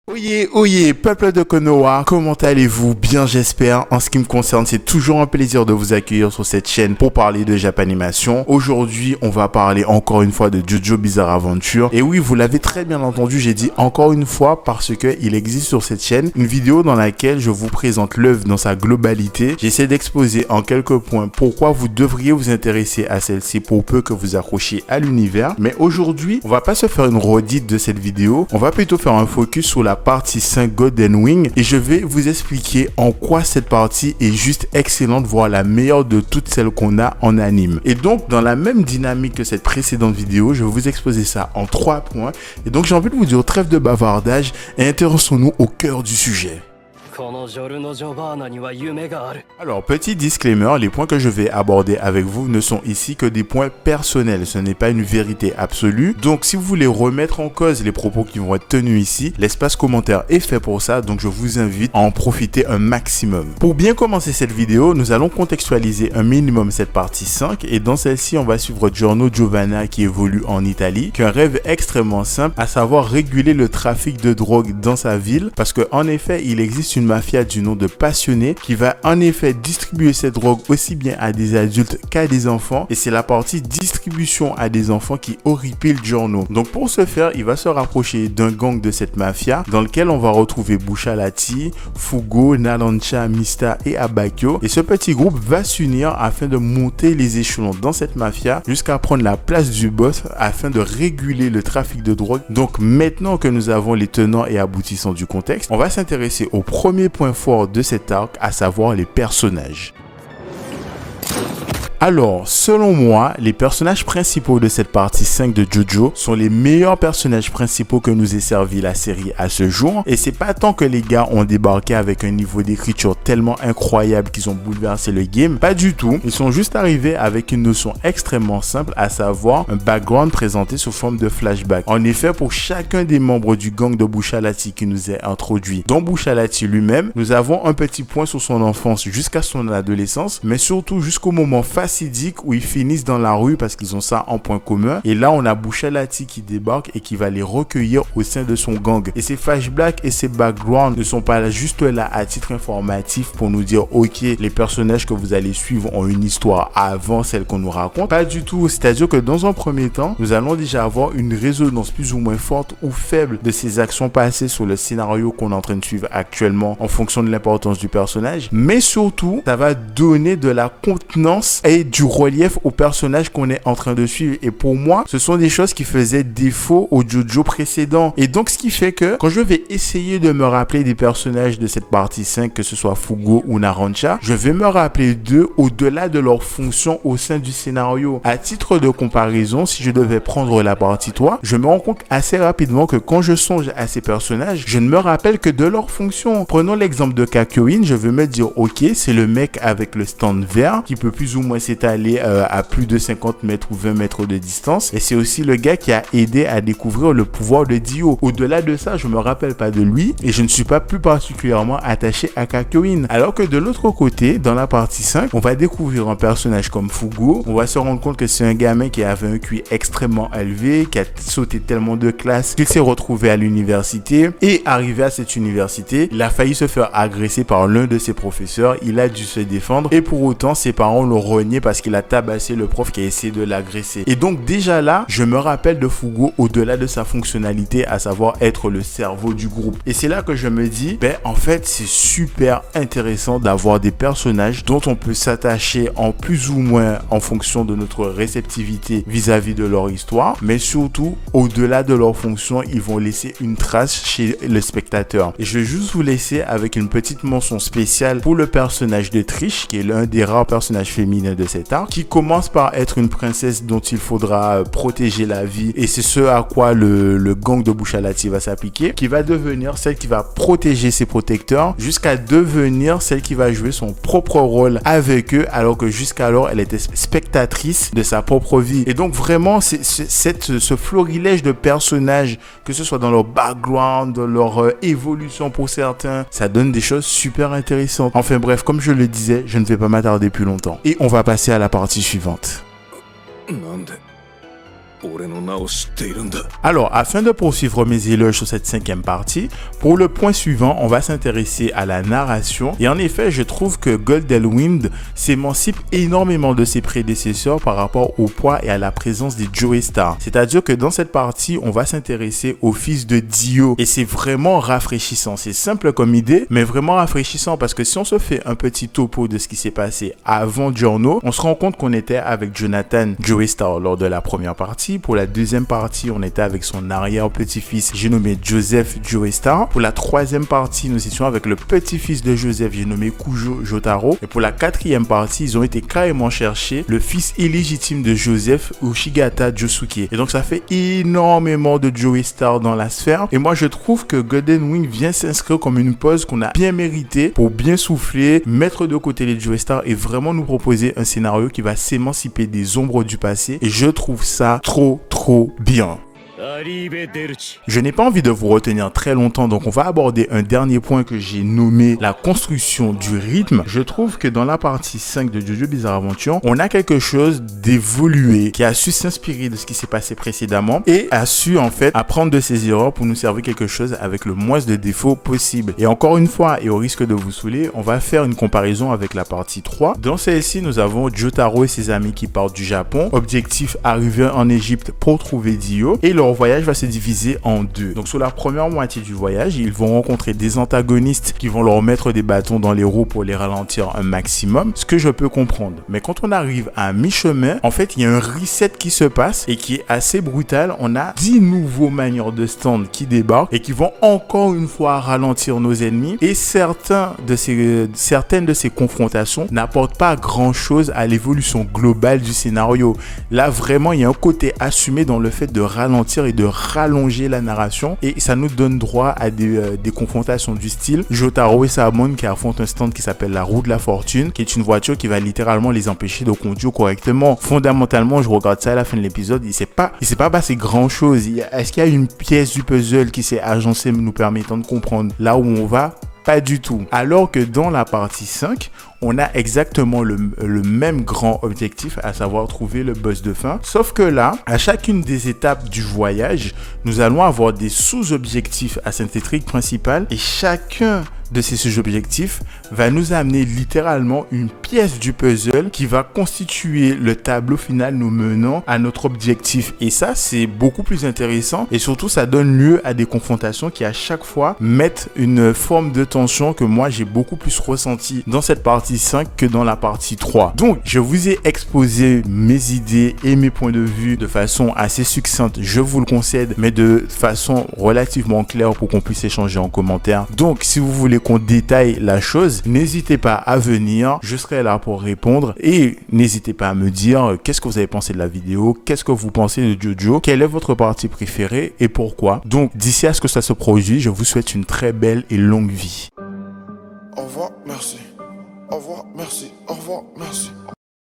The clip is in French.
Oyez, oyez, peuple de Konoha, comment allez-vous? Bien j'espère. En ce qui me concerne, c'est toujours un plaisir de vous accueillir sur cette chaîne pour parler de Japanimation. Aujourd'hui, on va parler encore une fois de JoJo Bizarre Adventure. Et oui, vous l'avez très bien entendu, j'ai dit encore une fois parce que il existe sur cette chaîne une vidéo dans laquelle je vous présente l'œuvre dans sa globalité. J'essaie d'exposer en quelques points pourquoi vous devriez vous intéresser à celle-ci pour peu que vous accrochiez à l'univers. Mais aujourd'hui, on va pas se faire une redite de cette vidéo. On va plutôt faire un focus sur la partie 5 Golden Wing et je vais vous expliquer en quoi cette partie est juste excellente, voire la meilleure de toutes celles qu'on a en anime. Et donc dans la même dynamique que cette précédente vidéo, je vais vous exposer ça en 3 points. Et donc j'ai envie de vous dire trêve de bavardage et intéressons-nous au cœur du sujet. Alors, petit disclaimer, les points que je vais aborder avec vous ne sont ici que des points personnels, ce n'est pas une vérité absolue. Donc, si vous voulez remettre en cause les propos qui vont être tenus ici, l'espace commentaire est fait pour ça, donc je vous invite à en profiter un maximum. Pour bien commencer cette vidéo, nous allons contextualiser un minimum cette partie 5 et dans celle-ci, on va suivre Giorno Giovanna qui évolue en Italie, qui a un rêve extrêmement simple, à savoir réguler le trafic de drogue dans sa ville, parce qu'en effet, il existe une mafia du nom de Passionné qui va en effet distribuer cette drogue aussi bien à des adultes qu'à des enfants et c'est la partie distribution à des enfants qui horripile Giorno. Donc pour ce faire, il va se rapprocher d'un gang de cette mafia dans lequel on va retrouver Buccialati, Fugo, Narancia, Mista et Abbacchio et ce petit groupe va s'unir afin de monter les échelons dans cette mafia jusqu'à prendre la place du boss afin de réguler le trafic de drogue. Donc maintenant que nous avons les tenants et aboutissants du contexte, on va s'intéresser au premier point fort de cet arc, à savoir les personnages. Alors, selon moi, les personnages principaux de cette partie 5 de JoJo sont les meilleurs personnages principaux que nous ait servi la série à ce jour. Et c'est pas tant que les gars ont débarqué avec un niveau d'écriture tellement incroyable qu'ils ont bouleversé le game, pas du tout. Ils sont juste arrivés avec une notion extrêmement simple, à savoir un background présenté sous forme de flashback. En effet, pour chacun des membres du gang de Buccialati qui nous est introduit, dont Buccialati lui-même, nous avons un petit point sur son enfance jusqu'à son adolescence, mais surtout jusqu'au moment facidique où ils finissent dans la rue parce qu'ils ont ça en point commun. Et là, on a Buccialati qui débarque et qui va les recueillir au sein de son gang. Et ces flashbacks et ces backgrounds ne sont pas juste là à titre informatif pour nous dire ok, les personnages que vous allez suivre ont une histoire avant celle qu'on nous raconte. Pas du tout. C'est-à-dire que dans un premier temps, nous allons déjà avoir une résonance plus ou moins forte ou faible de ces actions passées sur le scénario qu'on est en train de suivre actuellement en fonction de l'importance du personnage. Mais surtout, ça va donner de la contenance et du relief au personnage qu'on est en train de suivre. Et pour moi, ce sont des choses qui faisaient défaut au JoJo précédent. Et donc, ce qui fait que quand je vais essayer de me rappeler des personnages de cette partie 5, que ce soit Fugo ou Narancia, je vais me rappeler d'eux au-delà de leur fonction au sein du scénario. À titre de comparaison, si je devais prendre la partie 3, je me rends compte assez rapidement que quand je songe à ces personnages, je ne me rappelle que de leur fonction. Prenons l'exemple de Kakyoin, je vais me dire, ok, c'est le mec avec le stand vert qui peut plus ou moins s'étaler à plus de 50 mètres ou 20 mètres de distance. Et c'est aussi le gars qui a aidé à découvrir le pouvoir de Dio. Au-delà de ça, je me rappelle pas de lui et je ne suis pas plus particulièrement attaché à Kakyoin. Alors que de l'autre côté, dans la partie 5, on va découvrir un personnage comme Fugo. On va se rendre compte que c'est un gamin qui avait un QI extrêmement élevé, qui a sauté tellement de classes qu'il s'est retrouvé à l'université et arrivé à cette université, il a failli se faire agresser par l'un de ses professeurs. Il a dû se défendre et pour autant, ses parents l'ont renié parce qu'il a tabassé le prof qui a essayé de l'agresser. Et donc déjà là, je me rappelle de Fugo au-delà de sa fonctionnalité, à savoir être le cerveau du groupe. Et c'est là que je me dis, en fait, c'est super intéressant d'avoir des personnages dont on peut s'attacher en plus ou moins en fonction de notre réceptivité vis-à-vis de leur histoire, mais surtout, au-delà de leur fonction, ils vont laisser une trace chez le spectateur. Et je vais juste vous laisser avec une petite mention spéciale pour le personnage de Trish, qui est l'un des rares personnages féminins de cet arc, qui commence par être une princesse dont il faudra protéger la vie, et c'est ce à quoi le gang de Buccialati va s'appliquer, qui va devenir celle qui va protéger ses protecteurs, jusqu'à devenir celle qui va jouer son propre rôle avec eux, alors que jusqu'alors elle était spectatrice de sa propre vie. Et donc vraiment, ce florilège de personnages, que ce soit dans leur background, dans leur évolution pour certains, ça donne des choses super intéressantes. Enfin bref, comme je le disais, je ne vais pas m'attarder plus longtemps. Et on va passer à la partie suivante. Alors, afin de poursuivre mes éloges sur cette 5e partie, pour le point suivant, on va s'intéresser à la narration. Et en effet, je trouve que Goldenwind s'émancipe énormément de ses prédécesseurs par rapport au poids et à la présence des Joestar. C'est-à-dire que dans cette partie, on va s'intéresser au fils de Dio. Et c'est vraiment rafraîchissant. C'est simple comme idée, mais vraiment rafraîchissant parce que si on se fait un petit topo de ce qui s'est passé avant Giorno, on se rend compte qu'on était avec Jonathan Joestar lors de la première partie. Pour la deuxième partie, on était avec son arrière-petit-fils, j'ai nommé Joseph Joestar. Pour la troisième partie, nous étions avec le petit-fils de Joseph, j'ai nommé Kujo Jotaro. Et pour la quatrième partie, ils ont été carrément chercher le fils illégitime de Joseph, Ushigata Josuke. Et donc, ça fait énormément de Joestar dans la sphère. Et moi, je trouve que Goldenwind vient s'inscrire comme une pause qu'on a bien méritée pour bien souffler, mettre de côté les Joestar et vraiment nous proposer un scénario qui va s'émanciper des ombres du passé. Et je trouve ça trop bien. Je n'ai pas envie de vous retenir très longtemps, donc on va aborder un dernier point que j'ai nommé la construction du rythme. Je trouve que dans la partie 5 de JoJo Bizarre Adventure, on a quelque chose d'évolué, qui a su s'inspirer de ce qui s'est passé précédemment et a su en fait apprendre de ses erreurs pour nous servir quelque chose avec le moins de défauts possible. Et encore une fois, et au risque de vous saouler, on va faire une comparaison avec la partie 3. Dans celle-ci, nous avons Jotaro et ses amis qui partent du Japon. Objectif, arriver en Égypte pour trouver Dio. Et leur voyage va se diviser en deux. Donc sur la première moitié du voyage, ils vont rencontrer des antagonistes qui vont leur mettre des bâtons dans les roues pour les ralentir un maximum, ce que je peux comprendre. Mais quand on arrive à mi-chemin, en fait, il y a un reset qui se passe et qui est assez brutal. On a 10 nouveaux manières de stand qui débarquent et qui vont encore une fois ralentir nos ennemis. Et certaines de ces confrontations n'apportent pas grand-chose à l'évolution globale du scénario. Là, vraiment, il y a un côté assumé dans le fait de ralentir et de rallonger la narration et ça nous donne droit à des confrontations du style Jotaro et Sahamon qui affrontent un stand qui s'appelle la roue de la fortune, qui est une voiture qui va littéralement les empêcher de conduire correctement. Fondamentalement, je regarde ça à la fin de l'épisode, il s'est pas passé grand chose. Est-ce qu'il y a une pièce du puzzle qui s'est agencée nous permettant de comprendre là où on va? Pas du tout. Alors que dans la partie 5, on a exactement le même grand objectif, à savoir trouver le boss de fin. Sauf que là, à chacune des étapes du voyage, nous allons avoir des sous-objectifs à cette intrigue principale et chacun de ces sous-objectifs va nous amener littéralement une pièce du puzzle qui va constituer le tableau final nous menant à notre objectif. Et ça, c'est beaucoup plus intéressant et surtout, ça donne lieu à des confrontations qui à chaque fois mettent une forme de tension que moi, j'ai beaucoup plus ressenti dans cette partie 5 que dans la partie 3. Donc, je vous ai exposé mes idées et mes points de vue de façon assez succincte, je vous le concède, mais de façon relativement claire pour qu'on puisse échanger en commentaire. Donc, si vous voulez qu'on détaille la chose, n'hésitez pas à venir, je serai là pour répondre et n'hésitez pas à me dire qu'est-ce que vous avez pensé de la vidéo, qu'est-ce que vous pensez de JoJo, quelle est votre partie préférée et pourquoi. Donc, d'ici à ce que ça se produise, je vous souhaite une très belle et longue vie. Au revoir, merci. Au revoir, merci. Au revoir, merci.